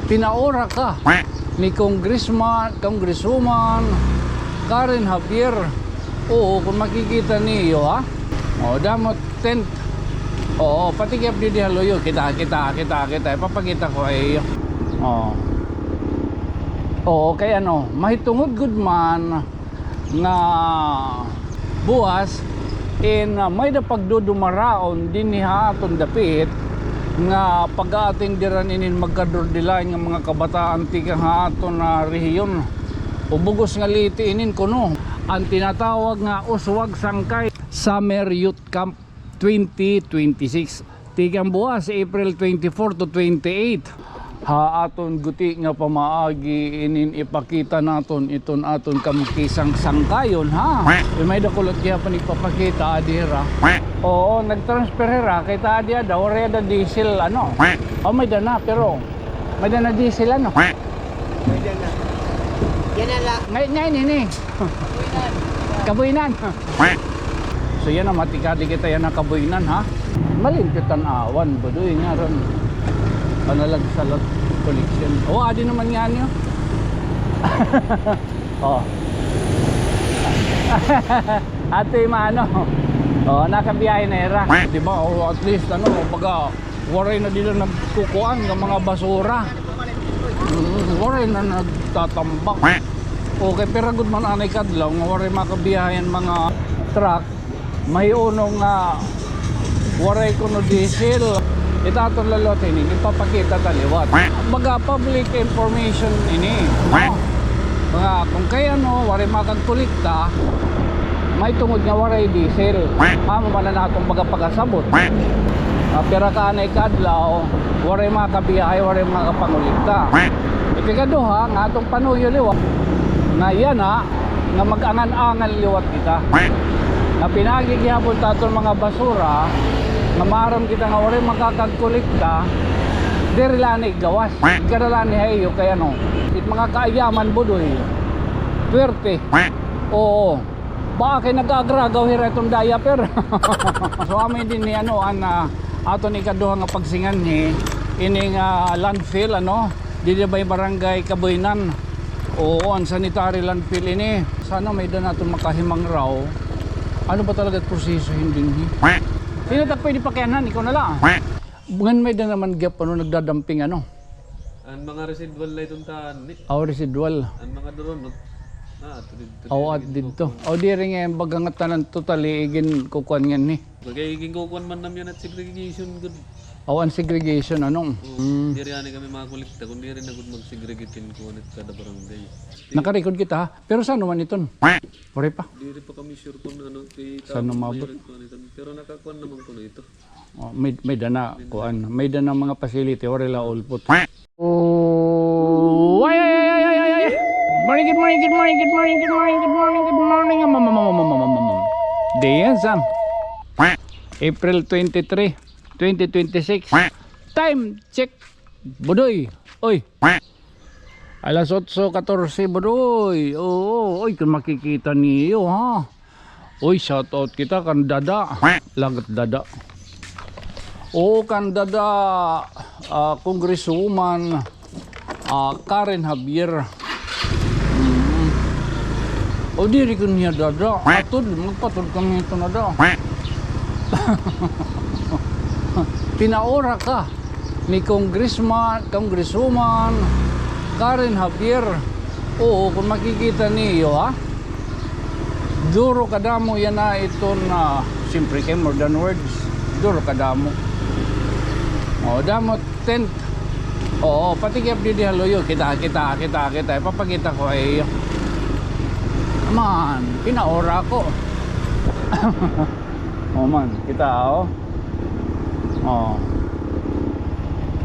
Pinaora ka ni Congresswoman Karen Javier. Oo, kung makikita niyo ha. O, damot tent. Oo, pati kaya di haloyo. Kita. Papakita ko ay. Oo, kaya ano, mahitungod good man na buwas in may da pagdudumaraon din ni haton dapit nga pag-ating diran inin magkadordilay nga mga kabataan tika haton na rehiyon ubugos nga liti inin kuno ang tinatawag nga Uswag Sangkay Summer Youth Camp 2026 tikang buwas April 24 to 28 ha aton guti nga pamaagi inin ipakita naton iton aton kamukisang sangkayon ha. May dakulot kaya pa nagpapakita adira. Oo, nagtransfer ra kay ta adia daw reda diesel ano. Oh, may dana pero may dana diesel ano. May dana. Yan ala. Ngayon ini. Kabuinan. So yan na matikadi kita yan na kabuinan ha. Malimpitan awan baduy nga ron. Panalag sa lot collection. Oh, adi naman nga niyo. Oh. Ate maano. Oh, nakabiyahe na era. Di ba? Oh, at least ano, baga waray na dila nagkukuan ng mga basura. Waray na nagtatambak. Okay, pero good man anay kadlaw, waray makabiyahen mga truck. May unong waray kuno diesel. Itatong lalote ini, ipapakita taliwat. Baga public information ini. Mga kung kaya no, waray makagkulikta, may tungod nga waray diesel. Amo man na natong baga pagkasabot. Pero kaanay kadlaw, waray makabiyahe, waray makapangulikta. Ipikaduha, nga atong panuyo liwat, na yan nga mag-angan-angan liwat kita. Na pinagigyapon tatong mga basura, nga maram kita nga waray makakagkolekta diri lani gawas kadalani hayo kaya no it mga kaayaman budoy tuwerte oo baka kay nagagragaw hira itong diaper. So amin din ni ano ato ni kaduha nga pagsingan ni ining landfill ano dili bay barangay Kabuinan. Oo, ang sanitary landfill ini sana may da naton makahimang raw ano ba talaga proseso hindi ni sino tak pwede pakyanan? Ikaw na lang. Bungan may na naman gap ano nagdadamping ano? Ang mga residual na itong taan ni. Residual. Ang mga doon. At dito. Di rin nga bagang tanan totally igin kukuan nga ni. Bagay igin kukuan man namin at segregation good. Ang segregation anong? Di rin kami mga kulikta kung di rin na good mag-segregatin ko at kada barangay. Nakarecord kita ha? Pero saan naman iton? Pare pa? Di rin pa kami sure kung ano. Saan mabot? Pero nakakuan naman ko na ito. May dana kuan. May dana mga facility or ila ulpot. Oh, ay. Good morning. Day Sam. April 23, 2026. Time check. Budoy. Oy. Alas 8:14 budoy. Oo, oy kung makikita niyo ha. Oy, shout out kita kan Dada. Lagat Dada. Oo, kan Dada Congresswoman Karen Javier. O diri ko niya Dada. Atod, magpatod kami ito na da. Pinaora ka ni Congresswoman Karen Javier. Oo, kung makikita niyo ha. Duro kadamo yan na ito na siyempre kay more than words. Duro kadamo. O, damot tent. Oo, pati kaya di haloyo. Kita. Papakita ko ay man, pinaora ko. O man, kita o.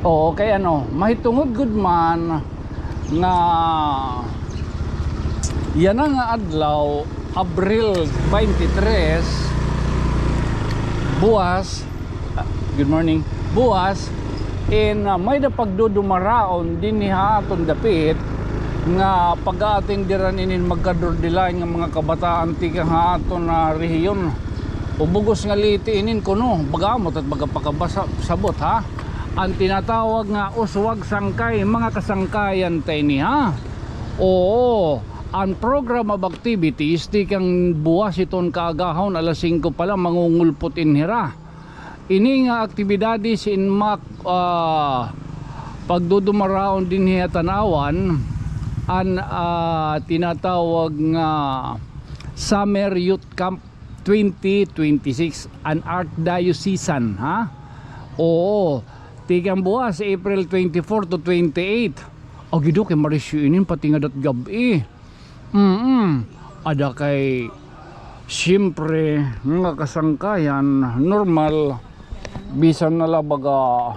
Oo, kaya ano, mahitungod good man nga yan nga adlaw Abril 23 buwas good morning buwas in may da pagdudumaraon din ni haton dapit nga pag-ating diran inin magkadordilay nga mga kabataan tika haton na rehiyon ubugos nga liti inin kuno bagamot at bagapakabasabot ha ang tinatawag nga uswag sangkay, mga kasangkayan tayo ni ha. Oo, ang program of activities di kang buwas iton kaagahon alas 5 pala mangungulpot inhira. Ini nga aktibidades in mak pagdudumaraon din hiya tanawan an tinatawag nga Summer Youth Camp 2026 an Archdiocesan ha. Oo, tigang buwas April 24 to 28. O gido kay Marisyo inin pati nga dat gabi. Ada kay siyempre nga kasangkayan normal bisan na labaga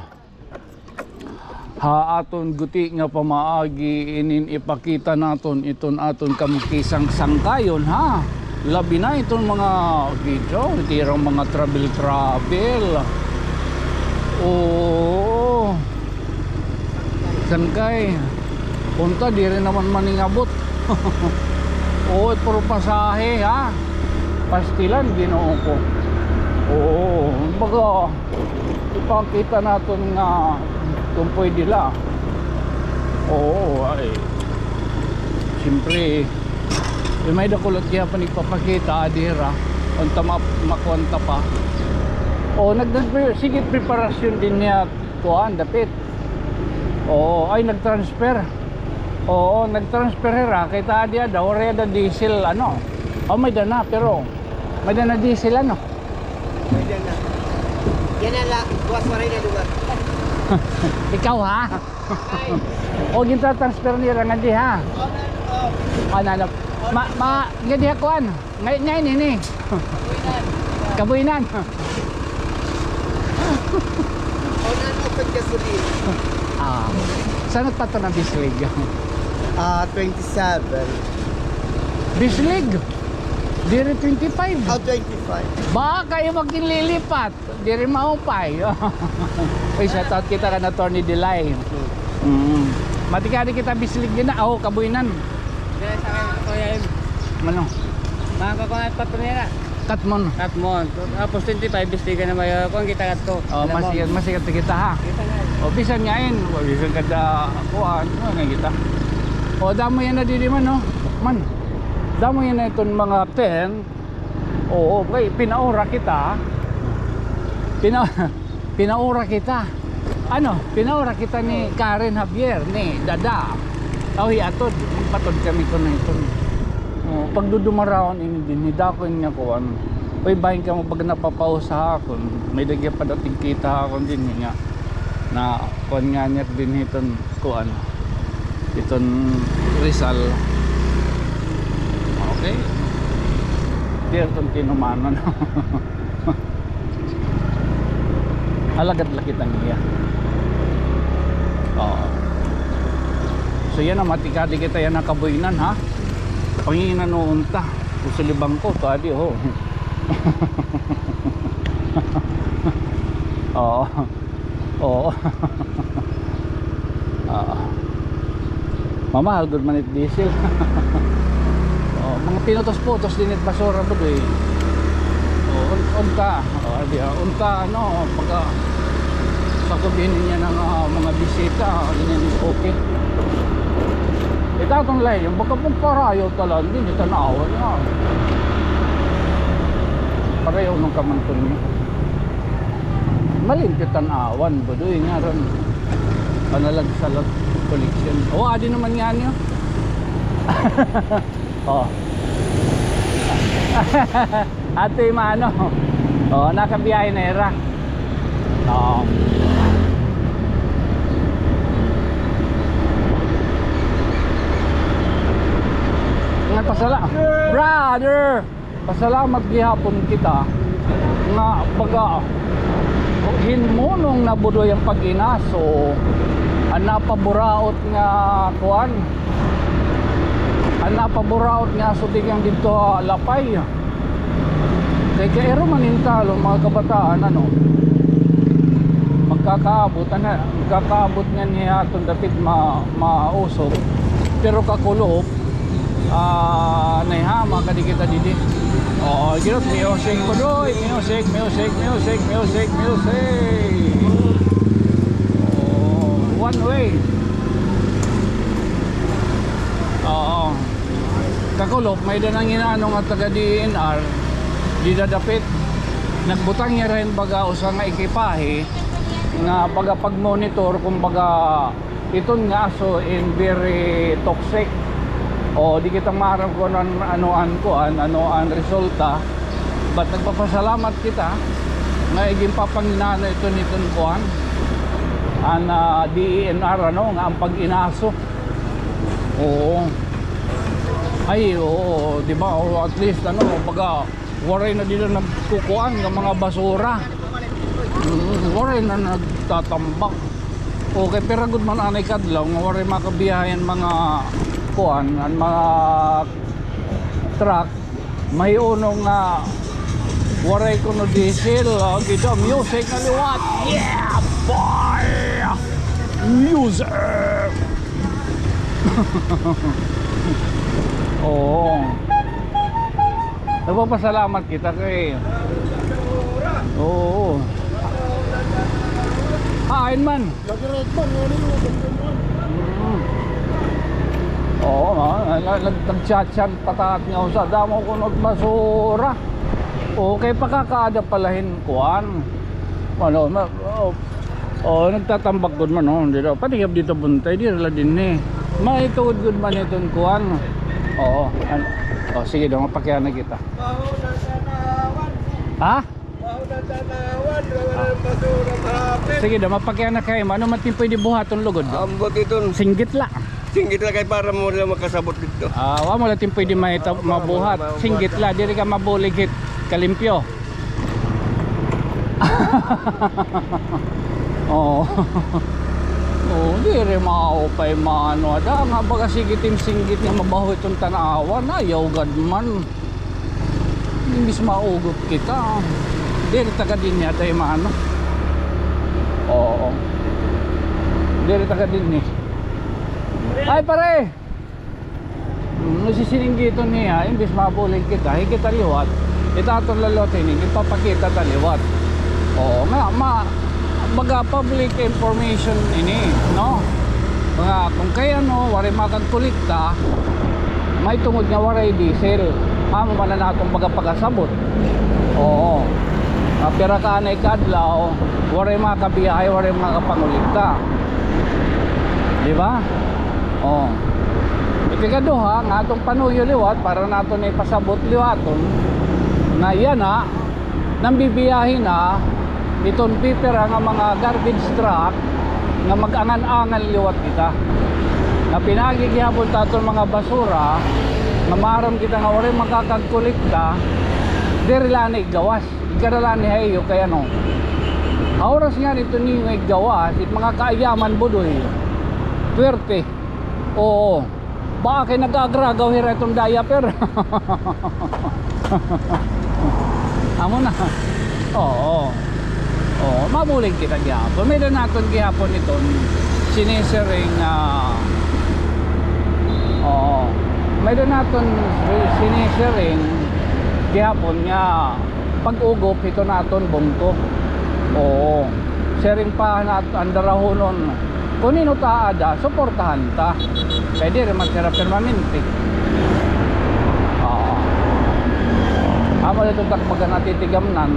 aton guti nga pamaagi inin ipakita naton iton aton kamukisang sangkayon ha. Labi na iton mga video itirang mga travel. Oo, sangkay punta di rin naman maningabot. Oo, puro pasahe ha, pastilan ginoo ko. Oo, baga ipakita natin nga kung pwede la. Oo, ay siyempre may dakulot kaya pa nagpapakita adira unta makwanta pa. Oo, sigit preparasyon din niya kuhan dapit. Oo, ay nagtransfer. Oo, nagtransfer ra kay tadia daw reda diesel ano. Oh, may dana pero may dana diesel ano. May dana. Yan na la, buwas waray na lugar. Ikaw ha? O ginta transfer ni ra ngadi ha. Ano ngadi ha kuan. Ngayon ini. Kabuinan. Onan open gasoline. Saan nagpato na Bislig? 27. Bislig? Diri 25. 25. Baka kayo magkinlilipat. Diri maupay. Uy, shoutout kita ka na Tony Delay. Matikari kita Bislig din na. Oo, kabuinan. Dili sa akin Kuya M. Ano? Mga kakunat pa nila. Katmon. Katmon. Tapos 25 bistigan na may kung kita katto. Oh, masikat kita ha. Kita nga. O bisan nga yun, bisan kada kuhaan, nga kita. O damo yan na dili man no. Man. Damo yan na itong mga 10. Oo, okay, pinaura kita. Pinaura kita. Ano? Pinaura kita ni Karen Javier ni Dada. Awi atod, patod kami ko na ito. Pagdudumaraon ini din ni dakon niya ko ano. Oy bahin ka mo pag napapausa ako. May dagya pa dating kita ako din nga. Na kon nga niya din iton kuan iton Rizal. Okay, diyan itong kinumanon. Alagad lakitan niya. Oo. So yan ang matikadi kita yan nakabuinan ha. Panginan noon ta usulibang ko tadi ho. Oo. Oo. Mamahal good man it diesel. Oh, mga pinutos-putos din it basura mo doy. Oh, unta. Oh, adi unta ano pagka sakubihin niya ng mga bisita, ganyan okay. Itatong lay, yung baka pong parayaw talaga, hindi tanawan niya. Parayaw nung kamantun niya. Malinti tanawan, baduy nga ron. Panalagsalag collection. Oo, adi naman nga niyo. Oo. Ate maano. Oo, nakabiyahe na era. Oo. Nga brother, pasalamat gihapon kita nga baga hinmunong nabudoy ang pag-inaso ang napaburaot nga kuan ang napaburaot nga sudigang dito lapay kay kaero manintalo mga kabataan ano magkakaabot nga niya itong dapit mausog pero kakulop naihama ka di kita didi. Oo, girot music ko doy, music. one way. Oo. Kakulop, may danang inaano nga taga DNR, di dadapit. Nagbutang niya rin baga usa nga ekipahe nga baga pag-monitor kung baga iton nga aso in very toxic. O di kita maharap ko ano ang resulta. But nagpapasalamat kita nga iging papanginano ito niton kuan an DENR nga ang pag-inaso. Oo. Ay, oo, di ba? O at least baga waray na dila nagkukuan ng mga basura. Waray na nagtatambak. Okay, pero good man anay kadlaw nga waray makabiyahan mga kuan, ang mga truck. May unong nga waray kuno diesel, gito music na liwat. Yeah, boy! Music! Oo. Nagpapasalamat kita kay. Oo. Hain man. Oo, nag-chat-chat pataat nga usa. Damo ko basura. Okay, pakakaada palahin kuan. Ano, nagtatambak gud man dito. Patigab dito buntay di rala din eh. May tuod gud man itong kuan. Oo. Oh, sige daw mapakyan na kita. Baho na tanawan. Ha? Baho na tanawan. Wala basura mahapit. Sige daw mapakyan na kayo. Ano man tin pwede buhaton lugod? Ambot ito. Singgit la. Singgit lang kay para mo lang makasabot dito. Wa mo lang tin pwede mabuhat. Singgit la, diri ka mabuligit kalimpyo. Oo. Oh, di rin maupay mano. Ada nga baga sigitim singgit nga mabaho itong tanawan. Ayaw gad man. Imbis maugot kita. Di rin taga din niya tayo maano. Oo. Di rin taga din ni. Ay pare! Nasisininggiton niya. Imbis mabulig kita. Hikita liwat. Itatong lalotin. Ipapakita taliwat. Oo nga. Baga public information ini, no? Mga kung kaya waray makagkulikta, may tungod nga waray diesel. Amo man na natong baga pagasabot. Oo. Pira ka anay kadlaw, waray makabiyahe, waray makapangulikta. Di ba? Oo. Ikaduha, nga atong panuyo liwat para naton ay pasabot liwaton na yan nang bibiyahin iton pipera nga mga garbage truck nga mag-angan-angan liwat kita nga pinagigyapon taton mga basura nga maram kita nga waray makakagkolekta dirilani gawas ikaralani hayo kaya oras nga nito ni nga gawas it mga kaayaman budoy tuwerte. Oo, baka kay nag-agragaw hira itong diaper. Amo na. Oo. Oh, mabulig kita gihapon. May na naton gihapon iton sinisiring may na naton sinisiring gihapon nga pag-ugop ito naton bungko. Oo. Sharing pa naton andarahonon. Kung nino taada, suportahan ta. Pwede rin matira permanente. Oo. Amo dito takbaga natitigamnan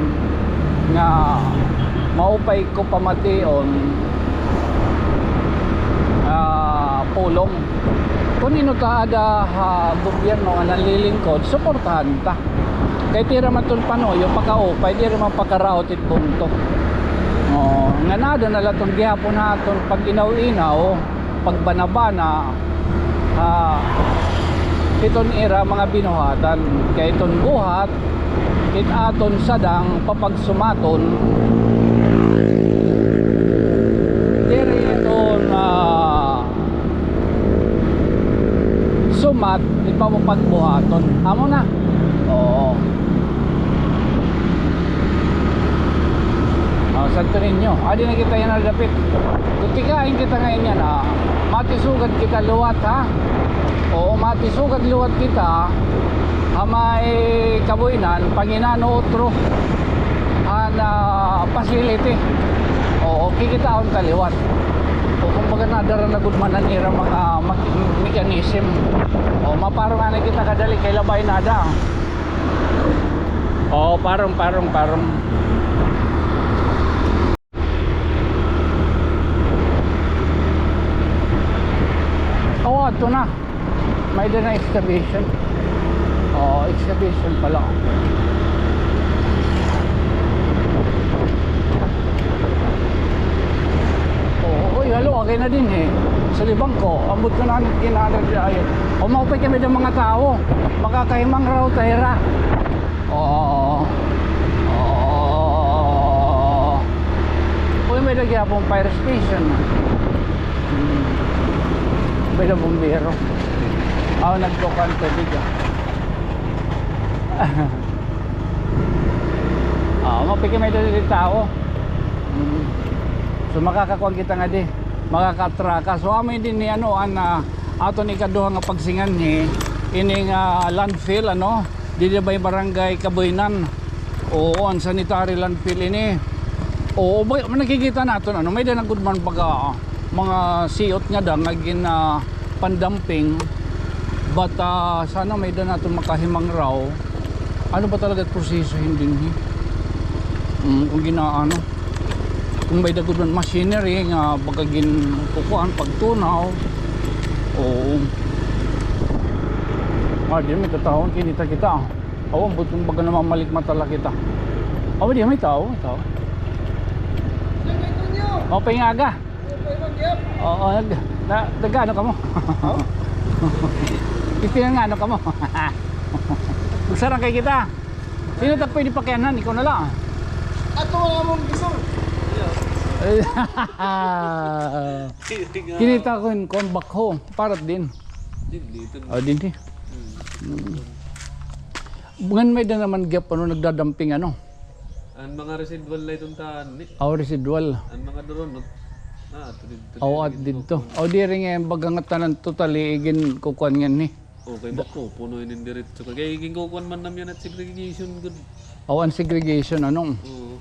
nga maupay ko pamation pulong kung nino taada gobyerno nga nanlilingkod suportahan ta kay tira man ton panoyo pagkaupay di rin mapakaraot it punto nga nada na latong gihapon naton pag inaw-inaw pagbanabana iton era mga binuhatan kay iton buhat it aton sadang papagsumaton diri iton sumat ipamapagbuhaton amo na. Oo. Santo ninyo adi na kita yan nalapit kung tikain kita ngayon yan matisugad kita luwat oo matisugad luwat kita may kabuinan panginano otro ang facility oo kikitaon kaliwat o kung baga nadara na gud man ang ira mga mechanism. O maparo nga na kita kadali kay labay nada. O parong. Oh, ito na. May din na excavation. Oh, excavation pala. Oh, oy, halo, okay na din eh. Sa libang ko, ambot ko na kinanad ayun. O maupay kami ng mga tao. Makakahimang raw tayra. Oo. Uy, may lagyan pong fire station. May na bumbero. Ako nagtukan tubig mapiki may dali tao. So makakakuha kita nga di, makakatraka. So amin din ni ano ato ni kaduha nga pagsingan ni ining landfill di ba barangay Kabuinan. Oo, ang sanitary landfill ini. Oo, nakikita natin may din good man pag mga siot nga da naging pandamping. But sana may din natin makahimang raw. Ano ba talaga proseso hindi kung ginaano kung may dagod man machinery nga pagkagin kukuhan pagtunaw. Oo. Di may tatawon kinita kita. Ang butong baga namamalik matala kita. Di may tao. Pingaga. Oo, nagano ka mo? Ipinangano ka mo? Magsarang kay kita. Sino tak pwede pakyanan? Ikaw na lang. Ato nga mong gisong. Kinita ko yung bakho. Parat din. Din. Bungan may na naman gap nagdadamping Ang mga residual na itong taan ni. Residual. Ang mga doron At dito. Di rin yung bagangat tanan totally igin kukuhan nga ni. Okay ba ko? Puno yun diretso. Kaya igin kukuhan man namin at segregation good. Ang segregation Oo.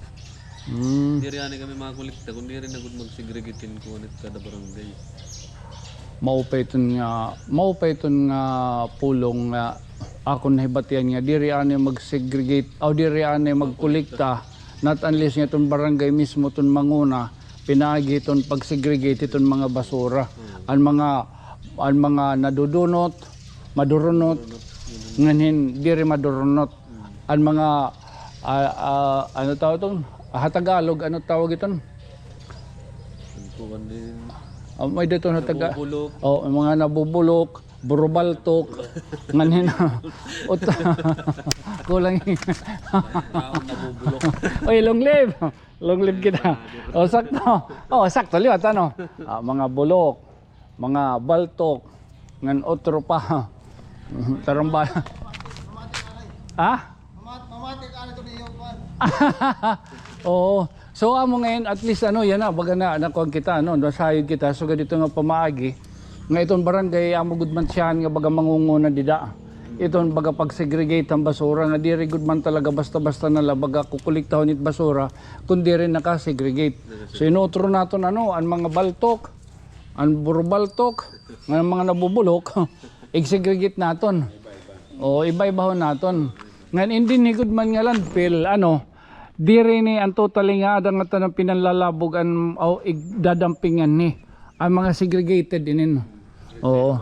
Di rin kami mga kolekta. Kung di rin na good mag-segregatin ko anit kada barangay. Maupay iton nga pulong nga ako nahibatian nga di rin mag-segregate di rin magkolekta not unless nga itong barangay mismo itong manguna pinagi itong pag-segregate itong mga basura ang mga nadudunot madurunot nganin di rin madurunot ang mga ano tawag itong Tagalog ano tawag itong may dito na mga nabubulok burubaltok nganin kulang long live kita sakto liwat mga bulok mga baltok ngan otro pa taramba Mamatik ano to niyo pan. Oo. So amo ngayon at least yan na baga na nakuha kita nasayod kita so ganito nga pamaagi nga itong barangay amo gudman siyan nga baga mangunguna dida iton baga pag-segregate ang basura nga diri gudman talaga basta-basta na baga kukuliktahon it basura kundi rin naka-segregate. So inotro naton ang mga baltok ang burubaltok nga mga nabubulok i-segregate naton iba-ibahon naton nga hindi ni gudman nga landfill di rin ang totally nga adang nga tanang pinanlalabog ang dadampingan ni ang mga segregated inin. Oo.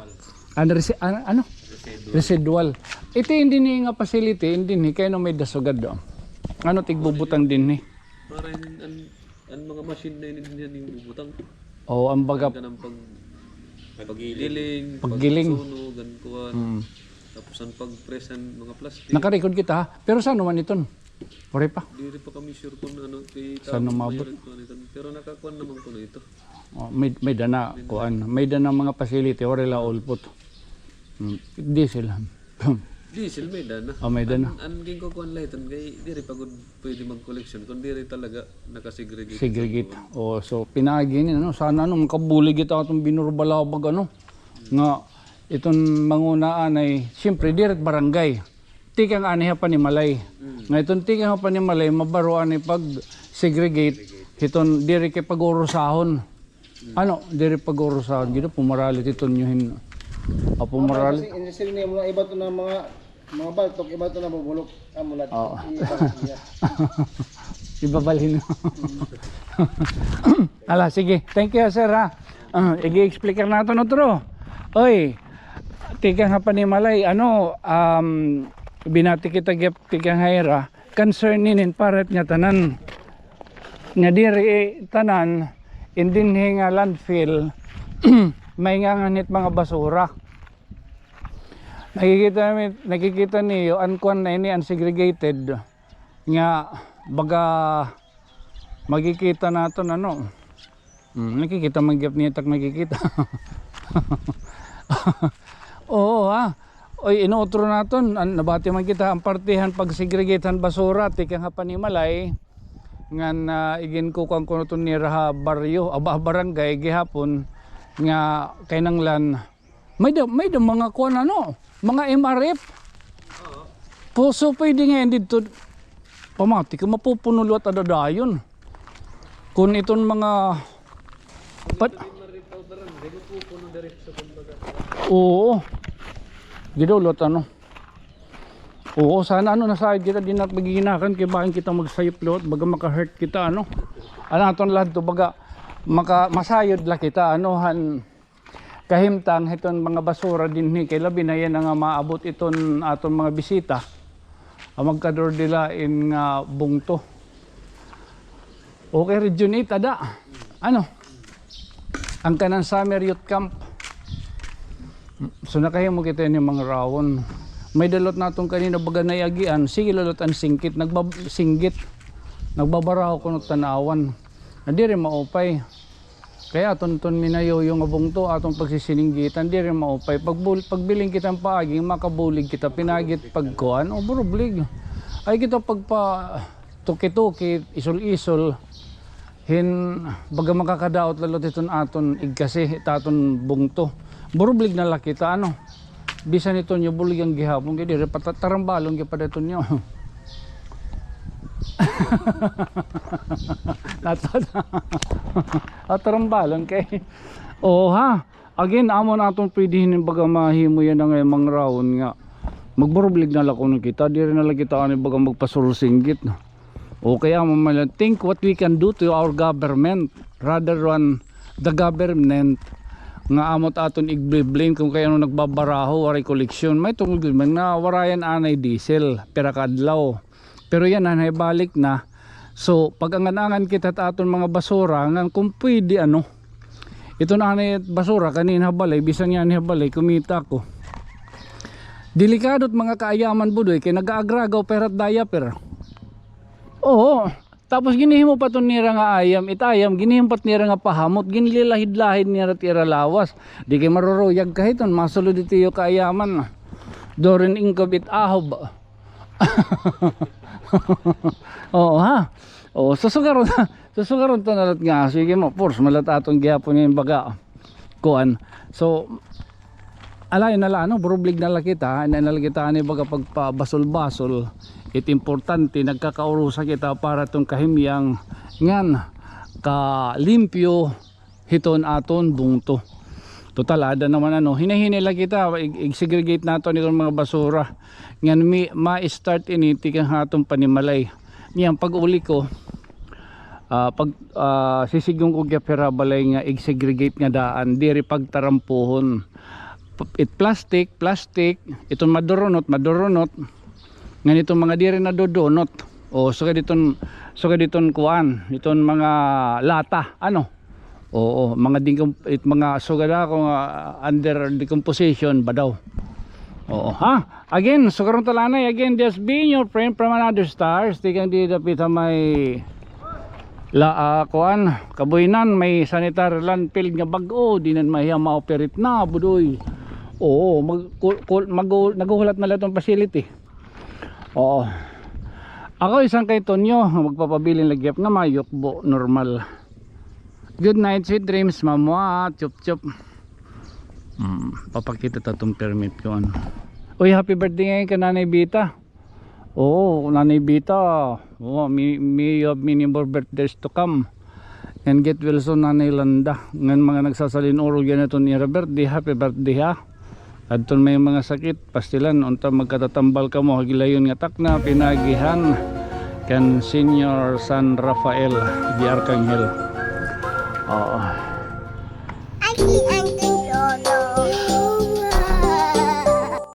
Residual. Ito hindi ni nga facility hindi ni kaya may dasugad do. Tigbubutang din ni. Para ang mga machine na hindi yung bubutang. Ang baga paggiling, pagsunog, gankuan. Tapos ang pag-press ang mga plastic. Naka-record kita pero saan naman iton? Pare pa. Di rin pa kami sure kung kay saan umabot. Pero nakakuan naman ko na ito. May dana kuan. May dana mga facility or la ulpot. Diesel. Diesel may dana. May dana. Ang ginko kuan lighton kay di rin pagod pwede mag-collection kung di rin talaga naka-segregate. Segregate. So pinagi ni sana makabulig kita atong binurbalabag nga itong mangunaan ay siyempre direct barangay. Tikang aniha pa ni Malay. Ngayon tikang pa ni Malay mabaruan ay pag segregate hiton diri kay pag-urusahon. Ano, diri pag-urusahan gito pumarali titonyohin. Pumarali. Kasi industry niya mula iba to na mga baltok, iba to na bubulok. Mulat. Oo. Ibabalhin mo. Ala, sige. Thank you, sir, ha. I-explicar nato no tro. Oy, tika nga panimalay, binati kita gyap tika nga concern ninin paret nga tanan. Nga diri tanan, indin nga landfill, may nga nganit mga basura. Nakikita niyo, unkuan na ini, unsegregated, nga baga magkikita nato nakikita magyap niya tak nakikita. Oo ha. Oy inutro naton nabati man kita ang partihan pag segregatehan basura tika nga panimalay ngan igin ko kang kuno ni raha baryo barangay gihapon nga kainanglan may da mga kuan mga MRF. Puso pwede nga dito pamati ka mapupunulo at adadayon kung iton mga oo gidulot oo sana nasayad kita din at magiginakan kaya bakit kita magsayop lot baga maka-hurt kita aton lahat to baga masayod la kita kahimtang iton mga basura din kay labi na yan nga maabot iton aton mga bisita magkador nila in bungto. Okay, Region 8 ada. Ang kanang summer youth camp. So na kayo mo kita yung mga rawon. May dalot natong kanina baga nayagian. Sige lalot ang singkit. Singgit. Nagbabaraho ko ng tanawan. Hindi rin maupay. Kaya ton minayo yung abungto atong pagsisininggitan di rin maupay. Pagbiling kitang paaging makabulig kita pinagit pagkuan o burublig. Ay kita pagpa tuki-tuki isol-isol baga makakadaot lalot iton aton igkasi taton bungto. Burublig na lakita bisan ito nyo bulig ang gihapon kaya di rin patarambalong kaya pa dito nyo. Atarambalan kay again amo naton pwedihin baga mahimo yan nga mga raon nga magburublig na lako ng kita di rin na kita baga magpasulsinggit o kaya think what we can do to our government rather than the government nga amot aton i-blame kung kaya nagbabaraho waray koleksyon may tungkol man na warayan anay diesel pera kadlaw. Pero yan balik na. So pag angan-angan kita aton mga basura ngan kung pwede ito na basura kanina balay bisan yan balay kumita ko. Delikadot mga kaayaman budoy kay nag-aagragaw perat diaper. Oo. Tapos ginihimo pa ton nira nga ayam itayam ginihim pat nira nga pahamot ginlilahid-lahid nira tira lawas. Di kay maruruyag kahiton masulod itiyo kaayaman. Dorin ingkob it ahob. Oo susugaron to nalat nga sige mo force malat atong gihapon yung baga kuan so alay nala burublig nala kita ni baga pagpabasol-basol it importante nagkakaurusa kita para tong kahimyang ngan kalimpyo hiton aton bungto total ada naman hinahinila kita i-segregate nato nitong mga basura ngan ma-start initi kang hatong panimalay niyan pag-uli ko sisigong ko gyapera balay nga i-segregate nga daan diri pagtarampuhon plastic itong madurunot ngan itong mga diri na dodonot o suka diton kuan itong mga lata oo mga mga sugada ko under decomposition ba daw. Oo again sukarong talanay again just being your friend from another stars tikang di dapita may kuan kabuinan may sanitary landfill nga bag-o dinan mahiya ma-operate na budoy. Oo naguhulat na lang itong facility. Oo ako isang kay Tonyo magpapabiling lagyap nga mayukbo normal. Good night, sweet dreams, mamwa, chup chup. Papakita tatong permit ko Uy, happy birthday ngayon ka Nanay Bita. Oo, Nanay Bita. May have many more birthdays to come. And get Wilson Nanay Landa. Ngan mga nagsasalin oro ganito ni birthday, happy birthday ha. Adton may mga sakit, pastilan, unta magkatatambal ka mo, hagilayon nga takna, pinagihan. Kan Senior San Rafael di Arcangel. Oo.